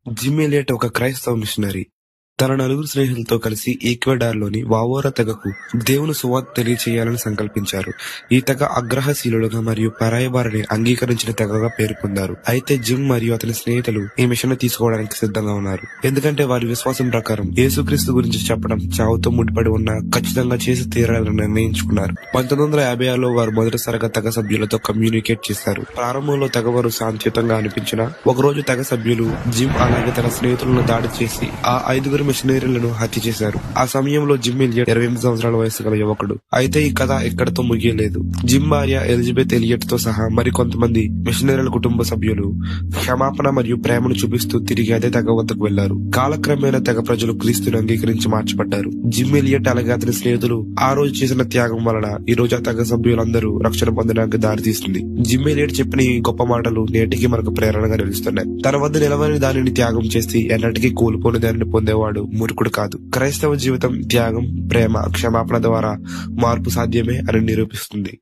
Gym Elliot ఒక క్రైస్తవ machinery. తన నలుగురు స్నేహితులతో కలిసి ఈక్వెడార్లోని వావోరా తెగకు దేవుని సువార్త తెలియచేయాలని సంకల్పించారు. ఈ తెగ అగ్రహశీలులుగా మరియు పరాయి వారిని అంగీకరించిన తెగగా పేరు పొందారు. అయితే జిమ్ మరియు అతని స్నేహితులు ఈ మిషన్ తీసుకోవడానికి సిద్ధంగా ఉన్నారు. ఎందుకంటే వారి విశ్వాసం ప్రకారం యేసుక్రీస్తు గురించి చెప్పడం చావుతో ముడిపడి ఉన్న ఖచ్చితంగా చేసి తీరాలని నిర్ణయించుకున్నారు. 1956లో వారు మొదటిసారిగా తెగ సభ్యులతో కమ్యూనికేట్ చేశారు. ప్రారంభంలో తెగవారు శాంతియుతంగా అనిపించినా ఒకరోజు తెగ సభ్యులు జిమ్ అలాగే తన స్నేహితులను దాడి చేసి ఆ 5 మిషనరీలను హత్య చేశారు. ఆ సమయంలో జిమ్ ఎలియట్ 28 సంవత్సరాల వయసు గల యువకుడు. అయితే ఈ కథ ఎక్కడితో ముగియలేదు. జిమ్ భార్య ఎలిజబెత్ ఎలియట్ తో సహా మరికొంతమంది మిషనరీల కుటుంబ సభ్యులు క్షమాపణ మరియు ప్రేమను చూపిస్తూ తిరిగి అదే తెగ వద్దకు వెళ్లారు. కాలక్రమేణా తెగ ప్రజలు క్రీస్తుని అంగీకరించి మార్చబడ్డారు. జిమ్ ఎలియట్ అలాగే అతని స్నేహితులు ఆ రోజు చేసిన త్యాగం వలన ఈ రోజు ఆ తెగ సభ్యులందరూ రక్షణ పొందడానికి దారితీస్తుంది. జిమ్ ఎలియట్ చెప్పిన ఈ గొప్ప మాటలు నేటికి మనకు ప్రేరణగా నిలుస్తున్నాయి. తన వద్ద నిలవని దానిని త్యాగం చేసి ఎన్నటికీ కోల్పోని దానిని పొందేవాడు మూర్ఖుడు కాదు. క్రైస్తవ జీవితం త్యాగం, ప్రేమ, క్షమాపణ ద్వారా మార్పు సాధ్యమే అని నిరూపిస్తుంది.